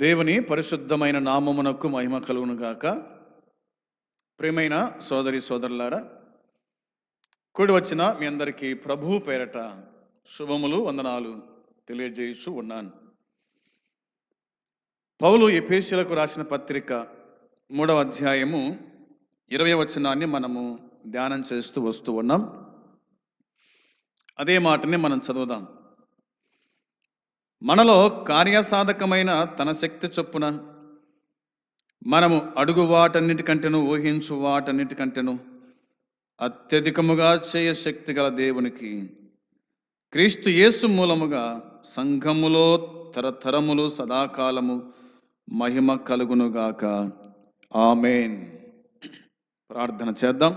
దేవుని పరిశుద్ధమైన నామమునకు మహిమ కలుగును గాక. ప్రియమైన సోదరి సోదరులారా, కూడి వచ్చిన మీ అందరికీ ప్రభువు పేరట శుభములు వందనాలు తెలియజేయచ్చు ఉన్నాను. పౌలు ఎఫెసీయులకు రాసిన పత్రిక 3వ అధ్యాయము 20వ వచనాన్ని మనము ధ్యానం చేస్తూ వస్తూ ఉన్నాం. అదే మాటని మనం చదువుదాం. మనలో కార్యసాధకమైన తన శక్తి చొప్పున మనము అడుగు వాటన్నిటికంటేను ఊహించు వాటన్నిటికంటేను అత్యధికముగా చేయ శక్తి గల దేవునికి క్రీస్తు యేసు మూలముగా సంఘములో తరతరములు సదాకాలము మహిమ కలుగునుగాక. ఆమేన్. ప్రార్థన చేద్దాం.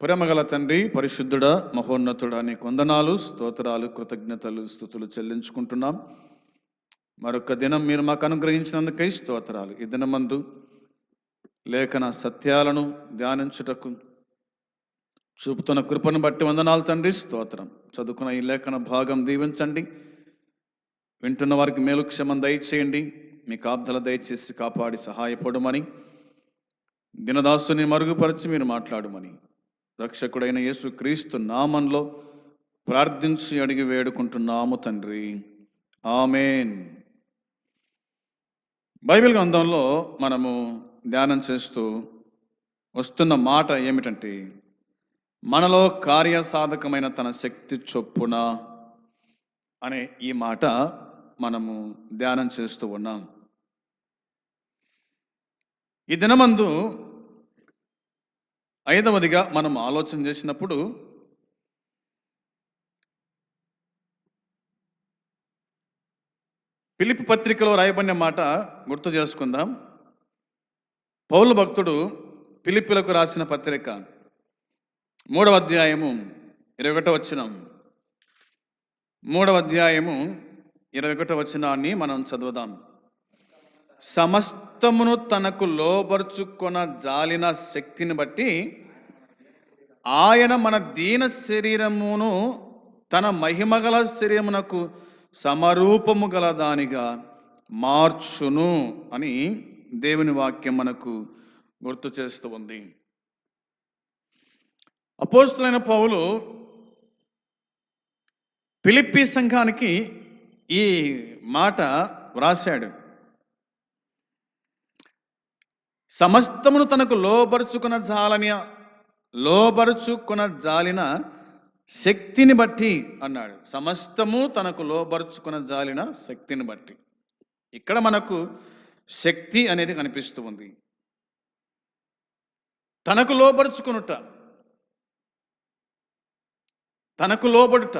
ప్రేమగల తండ్రి, పరిశుద్ధుడా, మహోన్నతుడా, నీకు వందనాలు, స్తోత్రాలు, కృతజ్ఞతలు, స్తుతులు చెల్లించుకుంటున్నాం. మరొక దినం మీరు మాకు అనుగ్రహించినందుకై స్తోత్రాలు. ఈ దినమందు లేఖన సత్యాలను ధ్యానించుటకు చూపుతున్న కృపను బట్టి వందనాలు తండ్రి, స్తోత్రం. చదువుకున్న ఈ లేఖన భాగం దీవించండి. వింటున్న వారికి మేలు క్షేమం దయచేయండి. మీ కాపుదల దయచేసి కాపాడి సహాయపడమని, దినదాసుని మరుగుపరిచి మీరు మాట్లాడమని రక్షకుడైన యేసు క్రీస్తు నామంలో ప్రార్థించి అడిగి వేడుకుంటున్నాము తండ్రి. ఆమేన్. బైబిల్ గ్రంథంలో మనము ధ్యానం చేస్తూ వస్తున్న మాట ఏమిటంటే, మనలో కార్యసాధకమైన తన శక్తి చొప్పున అనే ఈ మాట మనము ధ్యానం చేస్తూ ఉన్నాం. ఈ దినమందు 5వదిగా మనం ఆలోచన చేసినప్పుడు ఫిలిప్పీ పత్రికలో రాయబడిన మాట గుర్తు చేసుకుందాం. పౌలు భక్తుడు ఫిలిప్పీలకు రాసిన పత్రిక 3వ అధ్యాయము 21వ వచనం. 3వ అధ్యాయము 21వ వచనాన్ని మనం చదువుదాం. సమస్తమును తనకు లోబరుచుకొన జాలిన శక్తిని బట్టి ఆయన మన దీన శరీరమును తన మహిమగల శరీరమునకు సమరూపము గల దానిగా మార్చును అని దేవుని వాక్యం మనకు గుర్తు చేస్తూ ఉంది. అపోస్తలుడైన పౌలు ఫిలిప్పీ సంఘానికి ఈ మాట వ్రాశాడు. సమస్తమును తనకు లోబరుచుకున్న జాలిన శక్తిని బట్టి అన్నాడు. సమస్తము తనకు లోబరుచుకున్న జాలిన శక్తిని బట్టి. ఇక్కడ మనకు శక్తి అనేది కనిపిస్తూ ఉంది. తనకు లోబరుచుకునుట, తనకు లోబడుట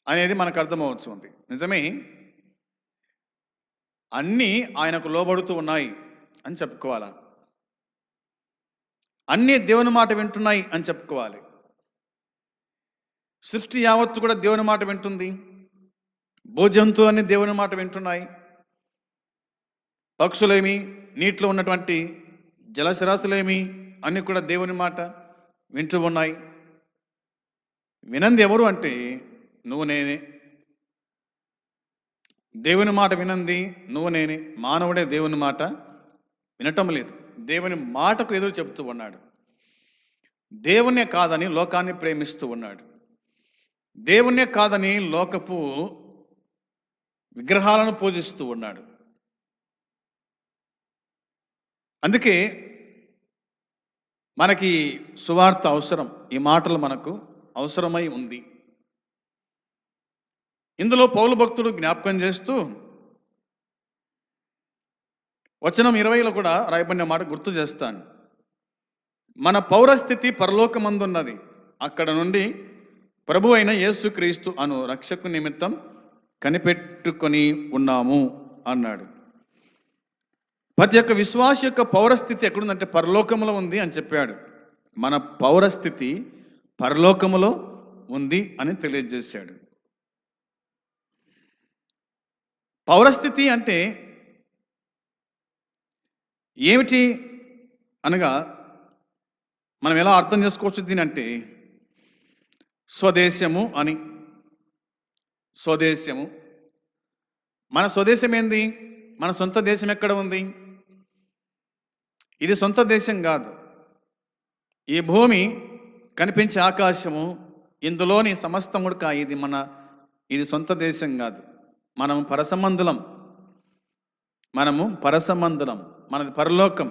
అనేది మనకు అర్థమవుతుంది. నిజమే, అన్నీ ఆయనకు లోబడుతూ ఉన్నాయి అని చెప్పుకోవాలి. అన్నీ దేవుని మాట వింటున్నాయి అని చెప్పుకోవాలి. సృష్టి యావత్తు కూడా దేవుని మాట వింటుంది. భూజంతువులన్నీ దేవుని మాట వింటున్నాయి. పక్షులేమి, నీటిలో ఉన్నటువంటి జలశరాశులేమి అన్నీ కూడా దేవుని మాట వింటూ ఉన్నాయి. వినంది ఎవరు అంటే నువ్వు నేనే. దేవుని మాట వినంది నువ్వు నేనే. మానవుడే దేవుని మాట వినటం లేదు. దేవుని మాటకు ఎదురు చెబుతూ ఉన్నాడు. దేవుణ్ణే కాదని లోకాన్ని ప్రేమిస్తూ ఉన్నాడు. దేవుణ్ణే కాదని లోకపు విగ్రహాలను పూజిస్తూ ఉన్నాడు. అందుకే మనకి సువార్త అవసరం. ఈ మాటలు మనకు అవసరమై ఉంది. ఇందులో పౌలు భక్తుడు జ్ఞాపకం చేస్తూ వచనం 20లో కూడా రాయబడిన మాట గుర్తు చేస్తాను. మన పౌరస్థితి పరలోకమందున్నది. అక్కడ నుండి ప్రభు అయిన యేసుక్రీస్తు అను రక్షకు నిమిత్తం కనిపెట్టుకొని ఉన్నాము అన్నాడు. ప్రతి ఒక్క విశ్వాస యొక్క పౌరస్థితి ఎక్కడుందంటే పరలోకములో ఉంది అని చెప్పాడు. మన పౌరస్థితి పరలోకములో ఉంది అని తెలియజేశాడు. పౌరస్థితి అంటే ఏమిటి అనగా మనం ఎలా అర్థం చేసుకోవచ్చు దీని అంటే స్వదేశము అని. స్వదేశము మన స్వదేశం ఏంది? మన సొంత దేశం ఎక్కడ ఉంది? ఇది సొంత దేశం కాదు. ఈ భూమి, కనిపించే ఆకాశము, ఇందులోని సమస్తం కూడా ఇది సొంత దేశం కాదు. మనము పరసమందులం. మనది పరలోకం.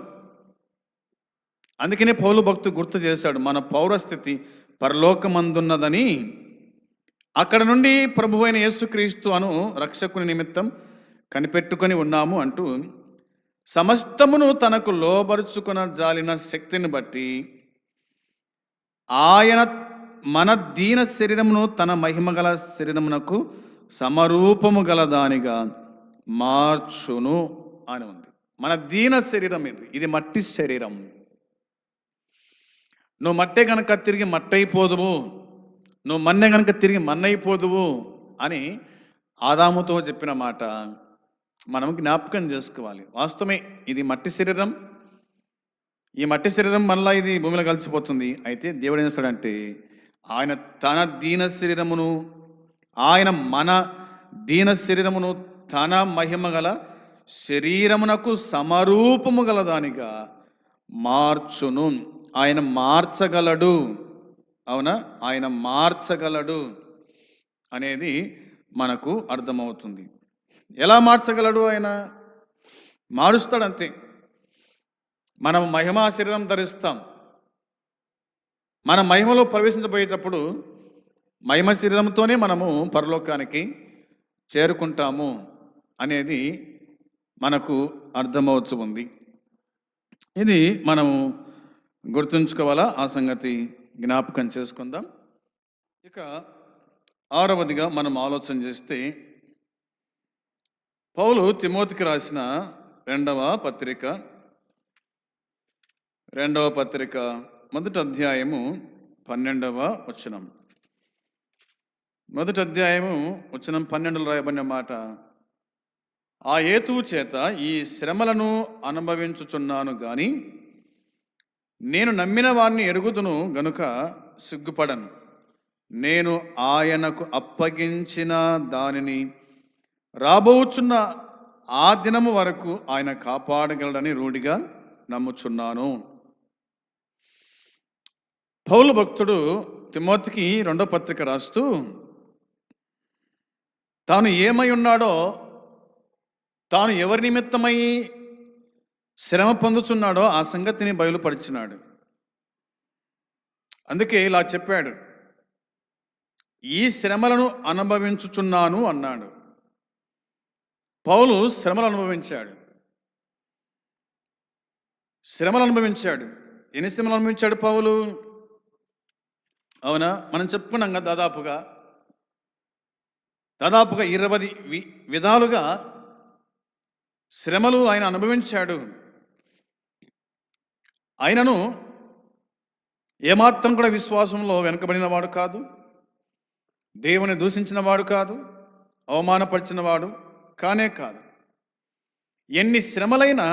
అందుకనే పౌలు భక్తుడు గుర్తు చేశాడు, మన పౌరస్థితి పరలోకమందున్నదని. అక్కడ నుండి ప్రభు అయిన యేసుక్రీస్తు అను రక్షకుని నిమిత్తం కనిపెట్టుకొని ఉన్నాము అంటూ, సమస్తమును తనకు లోబరుచుకున్న జాలిన శక్తిని బట్టి ఆయన మన దీన శరీరమును తన మహిమగల శరీరమునకు సమరూపము గలదానిగా మార్చును అని ఉంది. మన దీన శరీరం ఇది మట్టి శరీరం. నువ్వు మట్టే కనుక తిరిగి మట్టయిపోదువు, నువ్వు మన్నె కనుక తిరిగి మన్నయిపోదువు అని ఆదాముతో చెప్పిన మాట మనం జ్ఞాపకం చేసుకోవాలి. వాస్తవమే, ఇది మట్టి శరీరం. ఈ మట్టి శరీరం మళ్ళా ఇది భూమిలో కలిసిపోతుంది. అయితే దేవుడు ఏం చేస్తాడంటే, ఆయన తన దీన శరీరమును, ఆయన మన దీన శరీరమును తన మహిమ గల శరీరమునకు సమరూపము గల దానిగా మార్చును. ఆయన మార్చగలడు. అవునా? ఆయన మార్చగలడు అనేది మనకు అర్థమవుతుంది. ఎలా మార్చగలడు? ఆయన మారుస్తాడంతే. మనం మహిమా శరీరం ధరిస్తాం. మన మహిమలో ప్రవేశించబోయేటప్పుడు మహిమ శరీరంతోనే మనము పరలోకానికి చేరుకుంటాము అనేది మనకు అర్థమవుతూ ఉంది. ఇది మనము గుర్తుంచుకోవాలా. ఆ సంగతి జ్ఞాపకం చేసుకుందాం. ఇక 6వదిగా మనం ఆలోచన చేస్తే, పౌలు తిమోతికి రాసిన రెండవ పత్రిక 1వ అధ్యాయము 12వ వచనం. 1వ అధ్యాయము వచనం 12లో రాయబడిన మాట, ఆ హేతువు చేత ఈ శ్రమలను అనుభవించుచున్నాను గాని నేను నమ్మిన వారిని ఎరుగుదును గనుక సిగ్గుపడను. నేను ఆయనకు అప్పగించిన దానిని రాబోచున్న ఆ దినము వరకు ఆయన కాపాడగలడని రూఢిగా నమ్ముచున్నాను. పౌలు భక్తుడు తిమోతికి 2వ పత్రిక రాస్తూ తాను ఏమై ఉన్నాడో, తాను ఎవరి నిమిత్తమై శ్రమ పొందుచున్నాడో ఆ సంగతిని బయలుపరిచినాడు. అందుకే ఇలా చెప్పాడు, ఈ శ్రమలను అనుభవించుచున్నాను అన్నాడు. పౌలు శ్రమలు అనుభవించాడు. ఎన్ని శ్రమలు అనుభవించాడు పౌలు? అవునా? మనం చెప్పుకున్నాం కదా, దాదాపుగా 20 విధాలుగా శ్రమలు ఆయన అనుభవించాడు. ఆయనను ఏమాత్రం కూడా విశ్వాసంలో వెనుకబడిన వాడు కాదు, దేవుని దూషించిన వాడు కాదు, అవమానపరిచిన వాడు కానే కాదు. ఎన్ని శ్రమలైనా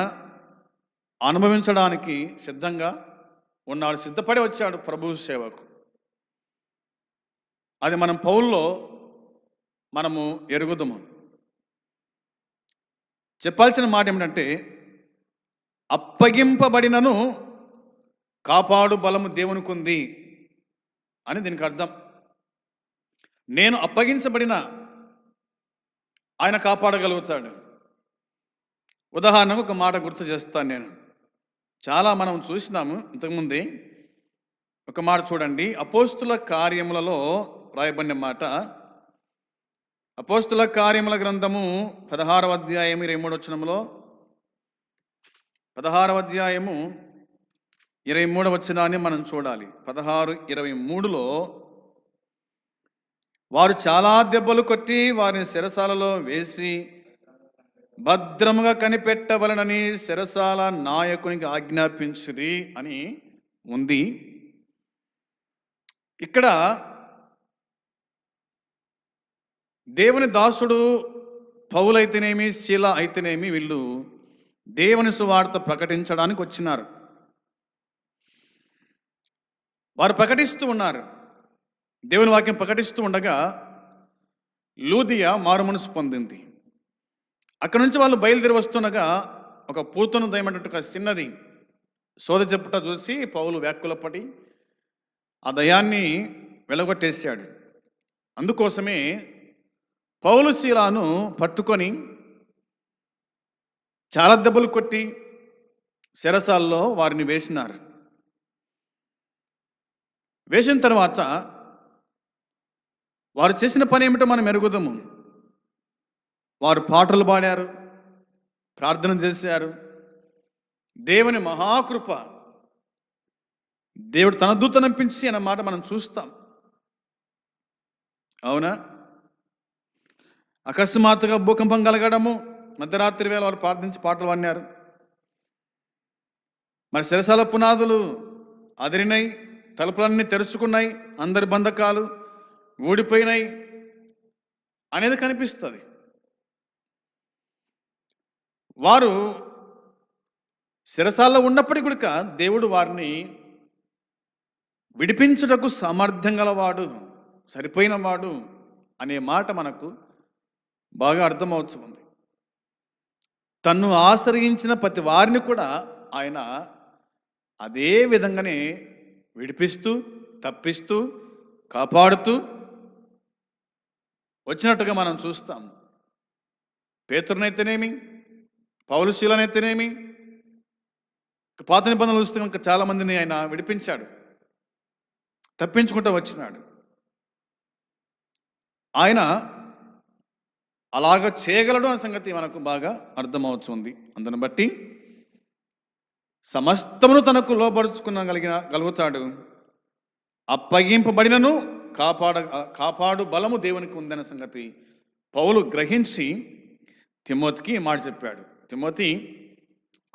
అనుభవించడానికి సిద్ధంగా ఉన్నాడు, సిద్ధపడి వచ్చాడు ప్రభు సేవకు. అది మనం పౌల్లో మనము ఎరుగుదము. చెప్పాల్సిన మాట ఏమిటంటే, అప్పగింపబడినను కాపాడు బలము దేవునికి ఉంది అని దీనికి అర్థం. నేను అప్పగించబడిన ఆయన కాపాడగలుగుతాడు. ఉదాహరణకు ఒక మాట గుర్తు చేస్తాను నేను. చాలా మనం చూసినాము ఇంతకుముందే. ఒక మాట చూడండి, అపోస్తుల కార్యములలో రాయబడిన మాట. అపోస్తుల కార్యముల గ్రంథము 16వ అధ్యాయము 23వ వచనంలో, 16వ అధ్యాయము 23వ వచనాన్ని మనం చూడాలి. 16:23లో, వారు చాలా దెబ్బలు కొట్టి వారిని చెరసాలలో వేసి భద్రముగా కనిపెట్టవలనని చెరసాల నాయకునికి ఆజ్ఞాపించిరి అని ఉంది. ఇక్కడ దేవుని దాసుడు పౌలైతేనేమి, శీల అయితేనేమి, వీళ్ళు దేవుని సువార్త ప్రకటించడానికి వచ్చినారు. వారు ప్రకటిస్తూ ఉన్నారు. దేవుని వాక్యం ప్రకటిస్తూ ఉండగా లూదియా మారుమనసు పొందింది. అక్కడి నుంచి వాళ్ళు బయలుదేరి వస్తుండగా ఒక పూతను దయమంటే ఒక చిన్నది సోద చెప్పుట చూసి పౌలు వ్యాకులపడి ఆ దయాన్ని వెలగొట్టేశాడు. అందుకోసమే పౌలు శీలాను పట్టుకొని చాలా దెబ్బలు కొట్టి చెరసాల్లో వారిని వేసినారు. వేసిన తర్వాత వారు చేసిన పని ఏమిటో మనం ఎరుగుదాము. వారు పాటలు పాడారు, ప్రార్థన చేశారు. దేవుని మహాకృప, దేవుడు తన దూతను పంపించి అన్న మాట మనం చూస్తాం. అవునా? అకస్మాత్తుగా భూకంపం కలగడము, మధ్యరాత్రి వేళ వారు ప్రార్థించి పాటలు పాడినారు. మరి చెరసాల పునాదులు అదిరినాయి, తలుపులన్నీ తెరుచుకున్నాయి, అందరి బంధకాలు ఊడిపోయినాయి అనేది కనిపిస్తుంది. వారు చెరసాల్లో ఉన్నప్పటికీ కూడా దేవుడు వారిని విడిపించుటకు సామర్థ్యం గలవాడు, సరిపోయిన వాడు అనే మాట మనకు బాగా అర్థమవుతుంది. తన్ను ఆశ్రయించిన ప్రతి వారిని కూడా ఆయన అదే విధంగానే విడిపిస్తూ, తప్పిస్తూ, కాపాడుతూ వచ్చినట్టుగా మనం చూస్తాం. పేతురునైతేనేమి, పౌలు శీలనైతేనేమి, పాత నిబంధనలు చూస్తే ఇంకా చాలా మందిని ఆయన విడిపించాడు, తప్పించుకుంటూ వచ్చినాడు. ఆయన అలాగ చేయగలడు అనే సంగతి మనకు బాగా అర్థమవుతుంది. అందుని బట్టి సమస్తమును తనకు గలుగుతాడు. అప్పగింపబడినను కాపాడు బలము దేవునికి ఉందనే సంగతి పౌలు గ్రహించి తిమోతికి మాట చెప్పాడు. తిమోతి,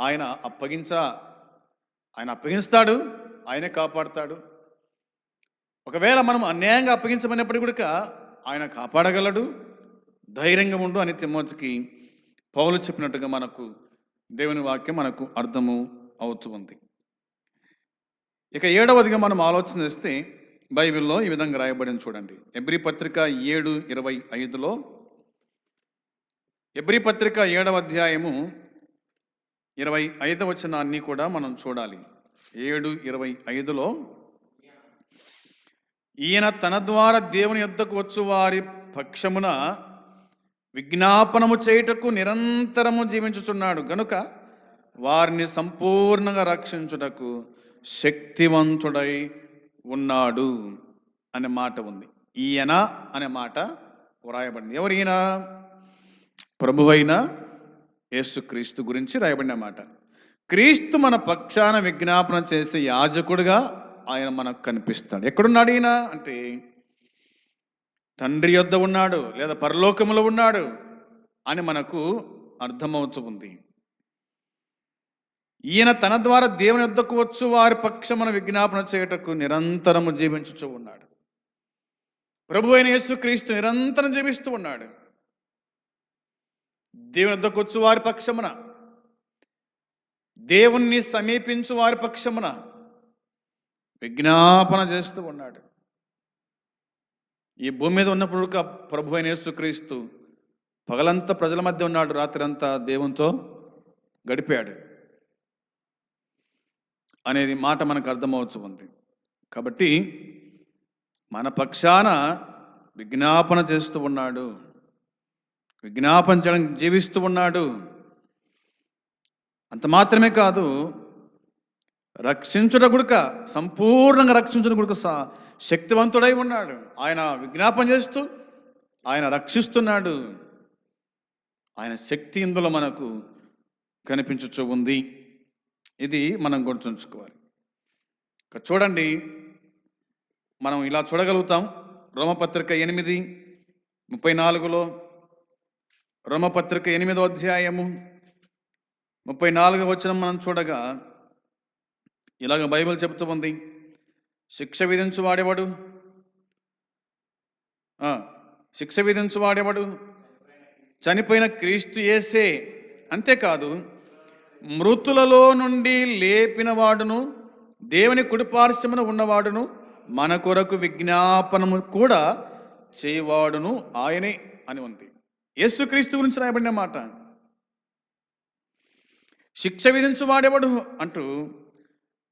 ఆయన అప్పగిస్తాడు, ఆయనే కాపాడుతాడు. ఒకవేళ మనం అన్యాయంగా అప్పగించమన్నప్పటికీ కూడా ఆయన కాపాడగలడు, ధైర్యంగా ఉండు అని తిమోతికి పౌలు చెప్పినట్టుగా మనకు దేవుని వాక్యం మనకు అర్థము అవుతుంది. ఇక 7వదిగా మనం ఆలోచన చేస్తే బైబిల్లో ఈ విధంగా రాయబడింది చూడండి. హెబ్రీ పత్రిక 7:25లో, హెబ్రీ పత్రిక 7వ అధ్యాయము 25వ వచనాన్ని కూడా మనం చూడాలి. 7:25లో, ఈయన తన ద్వారా దేవుని యొద్దకు వచ్చు వారి పక్షమున విజ్ఞాపనము చేయుటకు నిరంతరము జీవించుచున్నాడు గనుక వారిని సంపూర్ణంగా రక్షించుటకు శక్తివంతుడై ఉన్నాడు అనే మాట ఉంది. ఈయన అనే మాట వ్రాయబడింది. ఎవరు ఈయన? ప్రభువైన యేసుక్రీస్తు గురించి రాయబడిన మాట. క్రీస్తు మన పక్షాన విజ్ఞాపన చేసే యాజకుడుగా ఆయన మనకు కనిపిస్తాడు. ఎక్కడున్నాడు ఈయన అంటే తండ్రి యొద్ద ఉన్నాడు, లేదా పరలోకములో ఉన్నాడు అని మనకు అర్థమవుతుంది. ఈయన తన ద్వారా దేవుని యొద్దకు వచ్చు వారి పక్షమున విజ్ఞాపన చేయుటకు నిరంతరము జీవించుచూ ఉన్నాడు. ప్రభు అయిన యేసుక్రీస్తు నిరంతరం జీవిస్తూ ఉన్నాడు. దేవుని యొద్దకు వచ్చు వారి పక్షమున, దేవుణ్ణి సమీపించు వారి పక్షమున విజ్ఞాపన చేస్తూ ఉన్నాడు. ఈ భూమి మీద ఉన్నప్పుడు ప్రభు అయిన యేసుక్రీస్తు పగలంతా ప్రజల మధ్య ఉన్నాడు, రాత్రి అంతా దేవునితో గడిపాడు అనేది మాట మనకు అర్థమవుతుంది. కాబట్టి మన పక్షాన విజ్ఞాపన చేస్తూ ఉన్నాడు, విజ్ఞాపన చేయడం జీవిస్తూ ఉన్నాడు. అంత మాత్రమే కాదు, రక్షించుట గుడక, సంపూర్ణంగా రక్షించుట గుడక శక్తివంతుడై ఉన్నాడు. ఆయన విజ్ఞాపన చేస్తూ ఆయన రక్షిస్తున్నాడు. ఆయన శక్తి ఇందులో మనకు కనిపించుచూ ఉంది. ఇది మనం గుర్తుంచుకోవాలి. చూడండి, మనం ఇలా చూడగలుగుతాం. రోమపత్రిక 8:34లో, రోమపత్రిక 8వ అధ్యాయము 34వ వచనం మనం చూడగా ఇలాగ బైబిల్ చెబుతూ ఉంది. శిక్ష విధించువాడెవడు? చనిపోయిన క్రీస్తు యేసే. అంతేకాదు, మృతులలో నుండి లేపిన వాడును, దేవుని కుడిపార్శ్వమున ఉన్నవాడును, మన కొరకు విజ్ఞాపనము కూడా చేయవాడును ఆయనే అని ఉంది. యేసుక్రీస్తు గురించి రాయబడిన మాట. శిక్ష విధించువాడెవడు అంటూ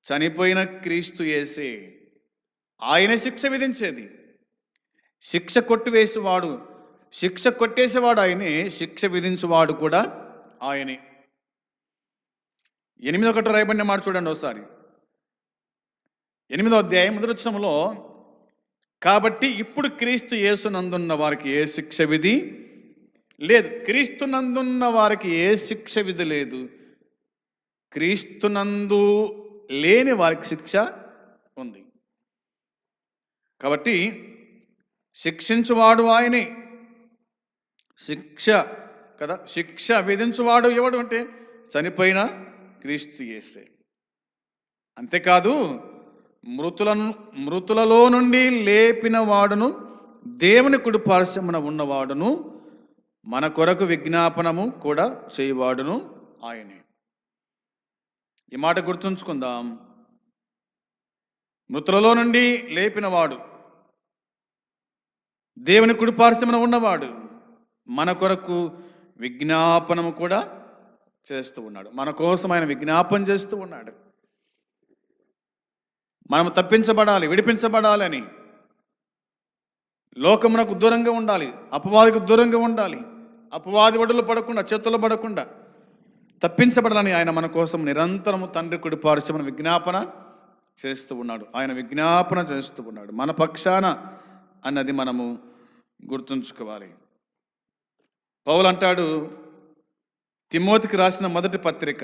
చనిపోయిన క్రీస్తు యేసే. ఆయన శిక్ష విధించేది. శిక్ష కొట్టివేసేవాడు, శిక్ష కొట్టేసేవాడు ఆయనే, శిక్ష విధించువాడు కూడా ఆయనే. 8:1 రాయబడిన మాట చూడండి ఒకసారి. 8వ అధ్యాయం 1వ వచనంలో, కాబట్టి ఇప్పుడు క్రీస్తు యేసునందున్న వారికి ఏ శిక్ష విధి లేదు. క్రీస్తునందున్న వారికి ఏ శిక్ష విధి లేదు. క్రీస్తునందు లేని వారికి శిక్ష ఉంది. కాబట్టి శిక్షించువాడు ఆయనే. శిక్ష కదా, శిక్ష విధించువాడు ఎవడు అంటే చనిపోయిన క్రీస్తు యేసే. అంతేకాదు మృతులలో నుండి లేపిన వాడును, దేవుని కుడి పార్శ్వమున ఉన్నవాడును, మన కొరకు విజ్ఞాపనము కూడా చేయవాడును ఆయనే. ఈ మాట గుర్తుంచుకుందాం. మృతులలో నుండి లేపినవాడు, దేవుని కుడి పార్శ్వమున ఉన్నవాడు, మన కొరకు విజ్ఞాపనము కూడా చేస్తూ ఉన్నాడు. మన కోసం ఆయన విజ్ఞాపన చేస్తూ ఉన్నాడు. మనం తప్పించబడాలి, విడిపించబడాలని, లోకమునకు దూరంగా ఉండాలి, అపవాదికి దూరంగా ఉండాలి, అపవాది ఒడులు పడకుండా, చేతులు పడకుండా తప్పించబడాలని ఆయన మన కోసం నిరంతరము తండ్రి కుడి పార్శ్వమున విజ్ఞాపన చేస్తూ ఉన్నాడు. ఆయన విజ్ఞాపన చేస్తూ ఉన్నాడు మన పక్షాన అన్నది మనము గుర్తుంచుకోవాలి. పౌలు అంటాడు, తిమోతికి రాసిన మొదటి పత్రిక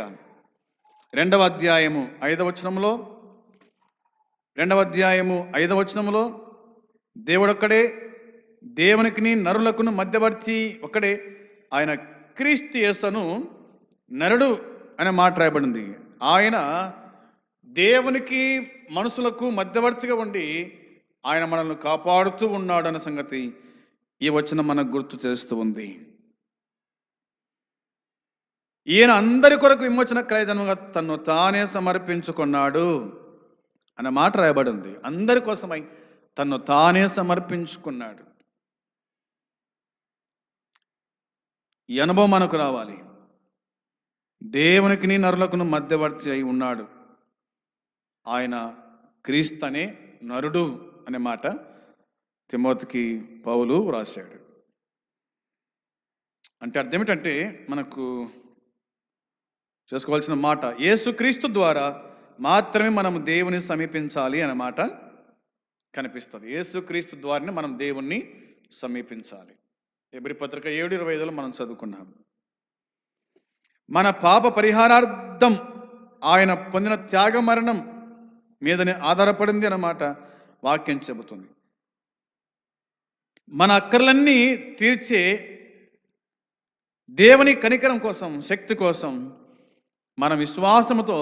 2వ అధ్యాయము 5వ వచనంలో, 2వ అధ్యాయము 5వ వచనంలో, దేవుడొక్కడే, దేవునికి నరులకును మధ్యవర్తి ఒక్కడే, ఆయన క్రీస్తు యేసును నరుడు అనే మాట రాయబడింది. ఆయన దేవునికి మనుషులకు మధ్యవర్తిగా ఉండి ఆయన మనల్ని కాపాడుతూ ఉన్నాడు అన్న సంగతి ఈ వచనం మనకు గుర్తు చేస్తూ ఉంది. ఈయన అందరి కొరకు విమోచన క్రయధనముగా తన్ను తానే సమర్పించుకున్నాడు అన్న మాట రాయబడి ఉంది. అందరి కోసమై తన్ను తానే సమర్పించుకున్నాడు. ఈ అనుభవం మనకు రావాలి. దేవునికి నరులకును మధ్యవర్తి అయి ఉన్నాడు. ఆయన క్రీస్తు అనే నరుడు అనే మాట తిమోతికి పౌలు రాశాడు. అంటే అర్థం ఏమిటంటే, మనకు చేసుకోవాల్సిన మాట, యేసుక్రీస్తు ద్వారా మాత్రమే మనం దేవుని సమీపించాలి అన్నమాట కనిపిస్తుంది. యేసుక్రీస్తు ద్వారానే మనం దేవుణ్ణి సమీపించాలి. హెబ్రీ పత్రిక 7:25 మనం చదువుకున్నాం. మన పాప పరిహారార్థం ఆయన పొందిన త్యాగ మరణం మీదనే ఆధారపడింది అన్నమాట వాక్యం చెబుతుంది. మన అక్కర్లన్నీ తీర్చే దేవుని కనికరం కోసం, శక్తి కోసం మన విశ్వాసముతో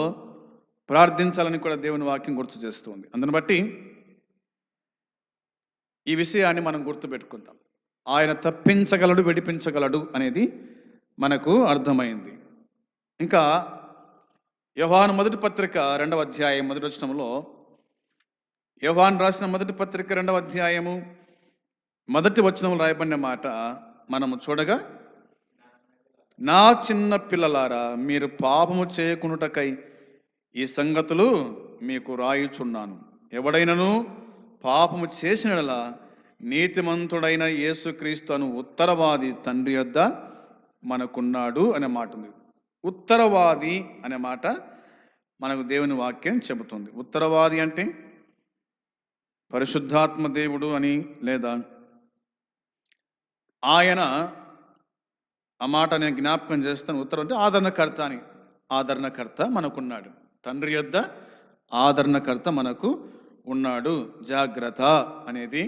ప్రార్థించాలని కూడా దేవుని వాక్యం గుర్తు చేస్తుంది. అందుని బట్టి ఈ విషయాన్ని మనం గుర్తుపెట్టుకుందాం. ఆయన తప్పించగలడు, విడిపించగలడు అనేది మనకు అర్థమైంది. ఇంకా యోహాను మొదటి పత్రిక 2వ అధ్యాయం 1వ వచనంలో, యోహాను రాసిన మొదటి పత్రిక 2వ అధ్యాయము 1వ వచనంలో రాయబడిన మాట మనము చూడగా, నా చిన్న పిల్లలారా, మీరు పాపము చేయకునుటకై ఈ సంగతులు మీకు రాయుచున్నాను. ఎవడైనను పాపము చేసినలా నీతిమంతుడైన యేసుక్రీస్తు అను ఉత్తరవాది తండ్రి యొద్ద మనకున్నాడు అనే మాట ఉంది. ఉత్తరవాది అనే మాట మనకు దేవుని వాక్యం చెబుతుంది. ఉత్తరవాది అంటే పరిశుద్ధాత్మ దేవుడు అని, లేదా ఆయన, ఆ మాట నేను జ్ఞాపకం చేస్తాను. ఉత్తరం అంటే ఆదరణకర్త అని. ఆదరణకర్త మనకున్నాడు. తండ్రి యొద్ద ఆదరణకర్త మనకు ఉన్నాడు. జాగ్రత్త అనేది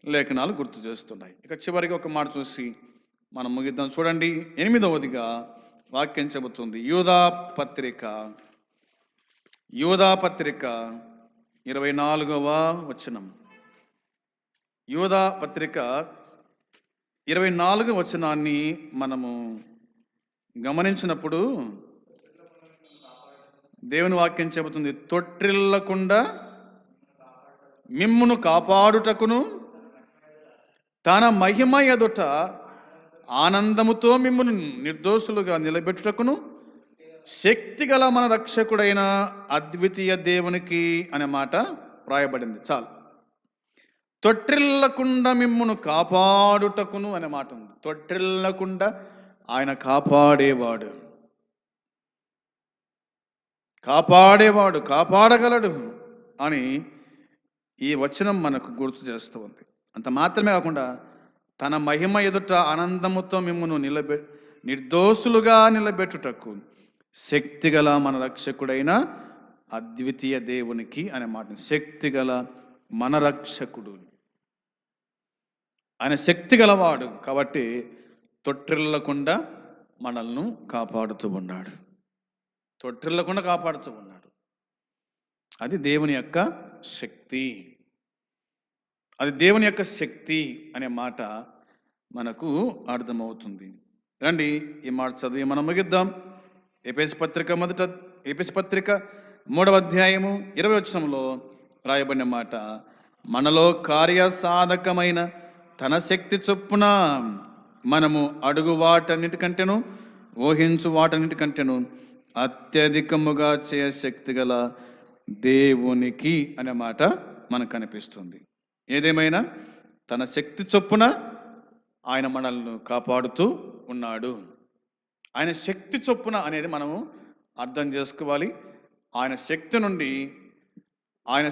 లేఖనాలు గుర్తు చేస్తున్నాయి. ఇక చివరికి ఒక మాట చూసి మనం ముగిద్దాం. చూడండి, 8వదిగా వాక్యం చెబుతుంది. యూదా పత్రిక 24వ వచనం. యూదా పత్రిక 24వ వచనాన్ని మనము గమనించినప్పుడు దేవుని వాక్యం చెబుతుంది, తొట్టిల్లకుండా మిమ్మును కాపాడుటకును తన మహిమ ఎదుట ఆనందముతో మిమ్మును నిర్దోషులుగా నిలబెట్టుటకును శక్తిగల మన రక్షకుడైన అద్వితీయ దేవునికి అనే మాట రాయబడింది. చాలు. తొట్టిల్లకుండా మిమ్మును కాపాడుటకును అనే మాట ఉంది. తొట్టిల్లకుండా ఆయన కాపాడేవాడు, కాపాడగలడు అని ఈ వచనం మనకు గుర్తు చేస్తూ ఉంది. అంత మాత్రమే కాకుండా తన మహిమ ఎదుట ఆనందముతో మిమ్మును నిర్దోషులుగా నిలబెట్టుటకు శక్తిగల మన రక్షకుడైన అద్వితీయ దేవునికి అనే మాట. శక్తిగల మన రక్షకుడు, ఆయన శక్తి గలవాడు కాబట్టి తొట్టిల్లకుండా మనల్ని కాపాడుతూ ఉన్నాడు. తొట్టిల్లకుండా కాపాడుతూ ఉన్నాడు. అది దేవుని యొక్క శక్తి. అది దేవుని యొక్క శక్తి అనే మాట మనకు అర్థమవుతుంది. రండి ఈ మాట చదివి మనం ముగిద్దాం. ఎఫెసు పత్రిక 3వ అధ్యాయము 20వ వచనంలో రాయబడిన మాట, మనలో కార్యసాధకమైన తన శక్తి చొప్పున మనము అడుగు వాటన్నిటికంటేను ఊహించు వాటన్నిటికంటేను అత్యధికముగా చేయ శక్తి గల దేవునికి అనే మాట మనకు కనిపిస్తుంది. ఏదేమైనా తన శక్తి చొప్పున ఆయన మనల్ని కాపాడుతూ ఉన్నాడు. ఆయన శక్తి చొప్పున అనేది మనము అర్థం చేసుకోవాలి. ఆయన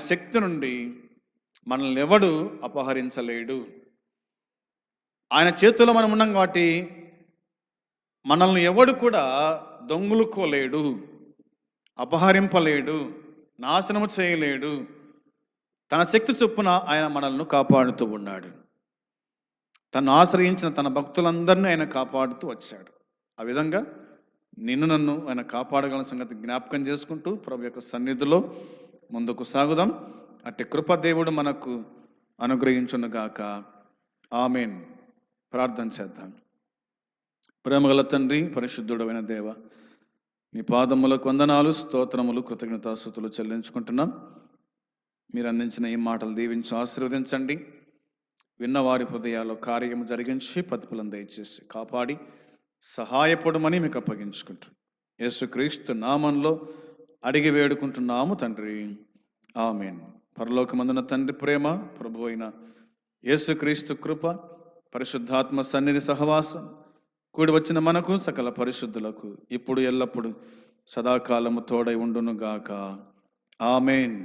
శక్తి నుండి మనల్ని ఎవడు అపహరించలేడు. ఆయన చేతుల్లో మనం ఉన్నాం కాబట్టి మనల్ని ఎవడు కూడా దొంగులుకోలేడు, అపహరింపలేడు, నాశనము చేయలేడు. తన శక్తి చొప్పున ఆయన మనల్ని కాపాడుతూ ఉన్నాడు. తను ఆశ్రయించిన తన భక్తులందరినీ ఆయన కాపాడుతూ వచ్చాడు. ఆ విధంగా నన్ను ఆయన కాపాడగల సంగతి జ్ఞాపకం చేసుకుంటూ ప్రభు యొక్క సన్నిధిలో ముందుకు సాగుదాం. అట్టి కృప దేవుడు మనకు అనుగ్రహించునుగాక. ఆమేన్. ప్రార్థన చేద్దాం. ప్రేమగల తండ్రి, పరిశుద్ధుడైన దేవ, మీ పాదములకు వందనాలు, స్తోత్రములు, కృతజ్ఞతాస్తుతులు చెల్లించుకుంటున్నాం. మీరు అందించిన ఈ మాటలు దీవించి ఆశీర్వదించండి. విన్నవారి హృదయాల్లో కార్యము జరిగించి ప్రతిఫలం దయచేసి కాపాడి సహాయపడమని మీకు అప్పగించుకుంటూ యేసుక్రీస్తు నామంలో అడిగి వేడుకుంటున్నాము తండ్రి. ఆమేన్. పరలోకమందున తండ్రి ప్రేమ, ప్రభు అయిన యేసుక్రీస్తు కృప, పరిశుద్ధాత్మ సన్నిధి సహవాసం కూడి వచ్చిన మనకు సకల పరిశుద్ధులకు ఇప్పుడు ఎల్లప్పుడు సదాకాలము తోడై ఉండునుగాక. ఆమేన్.